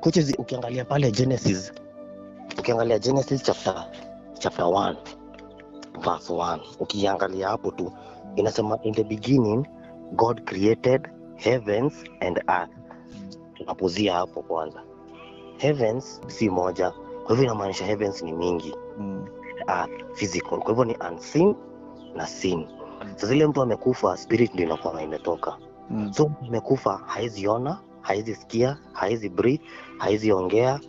Coaches, ukiangalia pale Genesis chapter 1 verse 1, ukiangalia hapo tu inasema in the beginning God created heavens and earth. Tunapozia hapo kwanza. Heavens si moja, kwa hivyo inamaanisha heavens ni mingi. Earth physical, kwa hivyo ni unseen na seen. Sasa ile mtu amekufa, spirit ndio inakuwa imetoka. So amekufa, haizi ona, haizi sikia, haizi breathe, haizi ongea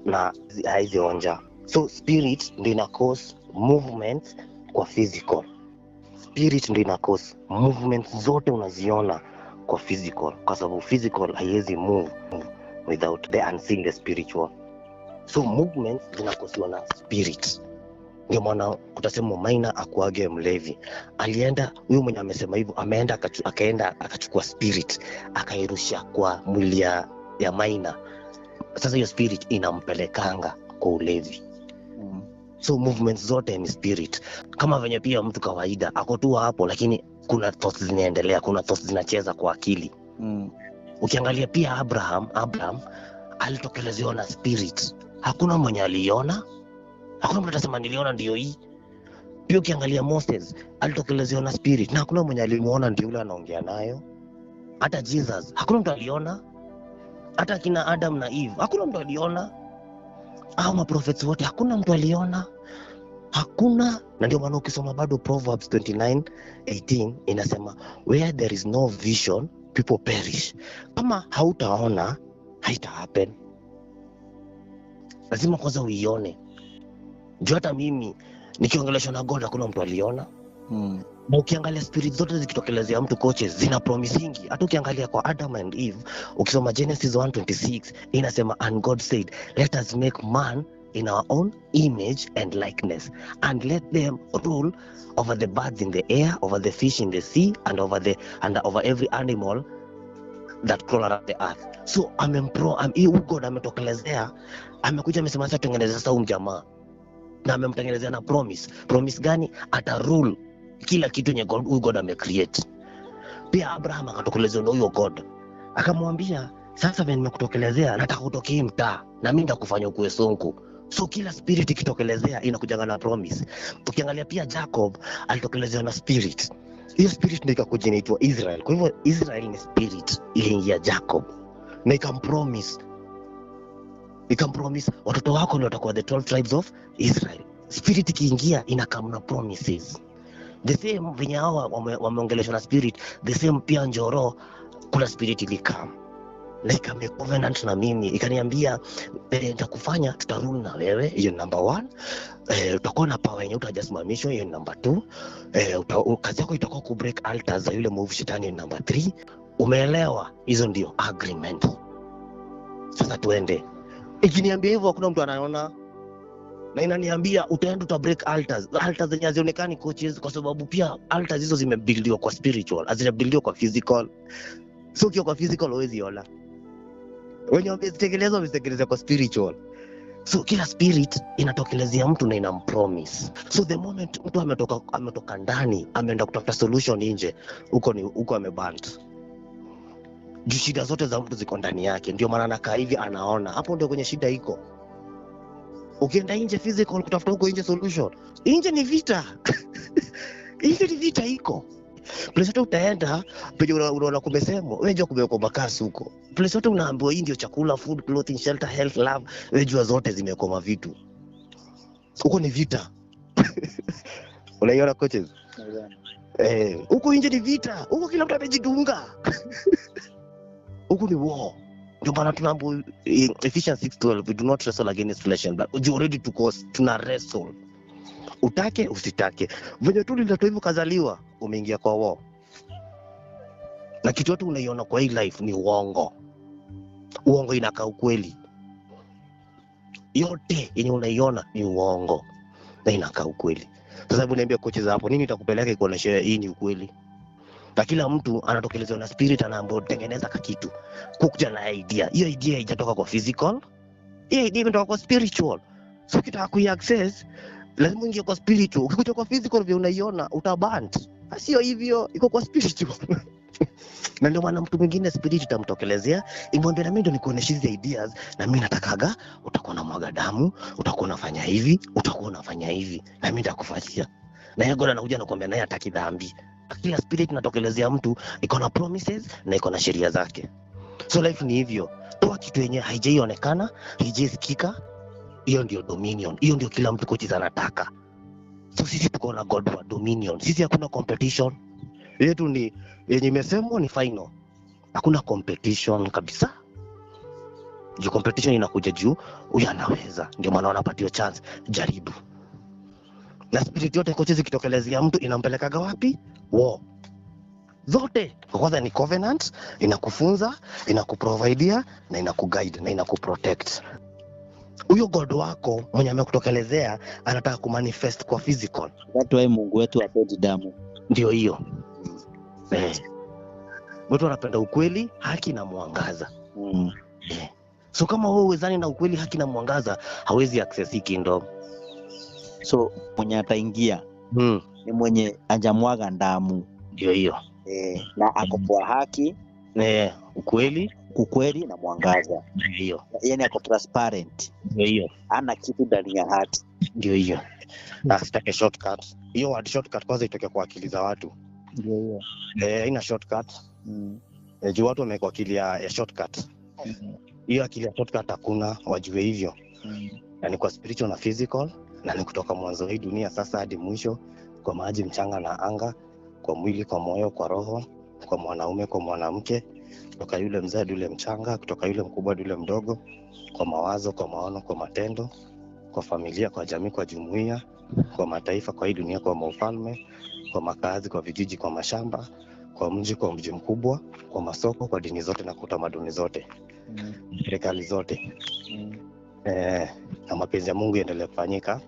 na haizi onja. So spirit ndio ina cause movement kwa physical. Spirit ndio ina cause movements zote unaziona kwa physical, kwa sababu physical haiwezi move without the unseen, the spiritual. So movements zinakosiwa na spirit. Ndio maana kutasema Maina akuage mlevi. Alienda, huyo mwenye amesema hivyo, akaenda akachukua spirit akairusha kwa mwili ya Maina. Sasa hiyo spirit inampelekanga kwa ulevi. So movements zote ni spirit. Kama venye pia mtu kawaida ako tu hapo, lakini kuna thoughts zinaendelea, kuna thoughts zinacheza kwa akili. Ukiangalia pia Abraham alitokelezewa na spirit. Hakuna mwenye aliona, hakuna mtu atasema niliona ndio hii. Pia ukiangalia Moses alitokelezewa na spirit, na hakuna mwenye alimuona ndio yule anaongea nayo. Hata Jesus hakuna mtu aliona. Hata kina Adam na Eve hakuna mtu aliona. Hao maprophets wote hakuna mtu aliona. Hakuna. Na ndio maana ukisoma bado Proverbs 29:18 inasema where there is no vision people perish. Kama hautaona haita happen. Lazima kwanza uione. Juu hata mimi nikiongeleshwa na God hakuna mtu aliona. Na ukiangalia spirit zote zikitokelezea mtu coaches zina promisingi. Hata ukiangalia kwa Adam and Eve, ukisoma Genesis 1:26 inasema and God said let us make man in our own image and likeness and let them rule over the birds in the air, over the fish in the sea and over every animal that crawl around the earth. So God ametokelezea, amekuja amesema sasa tengeneza sasa jamaa. Na amemtengenezea na promise gani? Ata rule kila kitu yenye God amecreate. Pia Abraham akatokelezea na huyo God, akamwambia sasa mimi nimekutokelezea, nataka utokee mtaa na mimi nitakufanya ukuwe sonko. So kila spirit ikitokelezea inakuja na promise. Tukiangalia pia Jacob alitokelezea na spirit. Hiyo spirit ndio ikakuja inaitwa Israel. Kwa hivyo Israel ni spirit iliingia Jacob na ikampromise watoto wako ndio watakuwa the 12 tribes of Israel. Spirit ikiingia inakam na promises. The same venye hawa wameongeleshwa na spirit, the same pia Njoro kuna spirit ilikam. Like ame covenant na mimi, ikaniambia nitakufanya tutarudi na wewe, hiyo number 1. Utakuwa na power yenye utajasimamishwa, hiyo number 2. Kazi yako itakuwa ku break altars za yule move shetani, number 3. Umeelewa? Hizo ndio agreement. Sasa tuende. Ikiniambia hivyo hakuna mtu anaona. Na inaniambia utaenda uta break altars zenye hazionekani coaches, kwa sababu pia altars hizo zimebuildiwa kwa spiritual, hazijabuildiwa kwa physical. So ukiwa kwa physical huwezi ona. Wenye wamezitekeleza kwa spiritual. So kila spirit inatokelezea mtu na inampromise. So the moment mtu ametoka ndani, ameenda kutafuta solution nje, huko amebant. Juu shida zote za mtu ziko ndani yake. Ndio maana anakaa hivi anaona. Hapo ndio kwenye shida iko. Ukienda nje physical kutafuta huko nje solution. Nje ni vita. Nje ni vita iko. Place yote utaenda, penye unaona kumesemwa, wewe njoo kumewekwa makasi huko. Place yote unaambiwa hii ndio chakula, food, clothing, shelter, health, love, wewe jua zote zimewekwa mavitu. Huko ni vita. Unaiona coaches? Huko nje ni vita. Huko kila mtu amejidunga. Huko ni war. Ndio maana tunaambiwa Ephesians 6:12, we do not wrestle against flesh and blood. You already to cause, tuna wrestle. Utake usitake. Venye tu ndio hivyo kazaliwa, umeingia kwa war. Na kitu yote unaiona kwa hii life ni uongo. Uongo inakaa ukweli. Yote yenye unaiona ni uongo na inakaa ukweli. Sasa hebu niambia coaches hapo, nini itakupeleka kuonesha hii ni ukweli? Na kila mtu anatokelezwa na spirit, anaambiwa tengeneza kitu. Kukuja na idea. Hiyo idea haijatoka kwa physical. Hiyo idea imetoka kwa spiritual. So ukitaka kuiaccess lazima uingie kwa spiritual. Ukikuja kwa physical vile unaiona utabant. Sio hivyo, iko kwa spiritual. Na ndio maana mtu mwingine spirit itamtokelezea imwambia, na mimi ndio nikuonesha hizi ideas, na mimi natakaga utakuwa unamwaga damu, utakuwa unafanya hivi, utakuwa unafanya hivi, na mimi nitakufanyia. Na yeye God anakuja na kuambia naye hataki dhambi. Kila spirit inatokelezea mtu iko na promises na iko na sheria zake. So life ni hivyo. Toa kitu yenye haijaionekana, haijasikika, hiyo ndio dominion. Hiyo ndio kila mtu kochi anataka. So sisi tuko na God wa dominion. Sisi hakuna competition. Yetu ni yenye imesemwa ni final. Hakuna competition kabisa. Juu competition inakuja juu huyu anaweza. Ndio maana wanapatiwa chance, jaribu. Na spirit yote kochi zikitokelezea mtu inampelekaga wapi? War. Zote. Kwa kwanza ni covenant, inakufunza, inakuprovidea, na inakuguide, na inakuprotect. Huyo God wako mwenye amekutokelezea anataka kumanifest kwa physical. Watu wa Mungu wetu apende damu. Ndio hiyo. Watu wanapenda ukweli, haki na mwangaza. So kama wewe uwezani na ukweli, haki na mwangaza, hawezi access hii kingdom. So mwenye ataingia ni mwenye hajamwaga damu. Ndio hiyo. Na ako kwa haki, ukweli na mwangaza. Ndio hiyo. Yaani ako transparent. Ndio hiyo. Ana kitu ndani ya hati. Ndio hiyo. Na sitake shortcut. Hiyo word shortcut kwanza itoke kwa akili za watu. Ndio hiyo. Haina shortcut. Juu watu wamekuwa akili ya shortcut. Hiyo akili ya shortcut hakuna, wajue hivyo. Na ni kwa spiritual na physical, na ni kutoka mwanzo hii dunia sasa hadi mwisho, kwa maji, mchanga na anga, kwa mwili, kwa moyo, kwa roho, kwa mwanaume, kwa mwanamke, kutoka yule mzee hadi yule mchanga, kutoka yule mkubwa hadi yule mdogo, kwa mawazo, kwa maono, kwa matendo, kwa familia, kwa jamii, kwa jumuiya, kwa mataifa, kwa hii dunia, kwa maufalme, kwa makazi, kwa vijiji, kwa mashamba, kwa mji, kwa mji mkubwa, kwa masoko, kwa dini zote na utamaduni zote, serikali zote. Na mapenzi ya Mungu yaendelee kufanyika.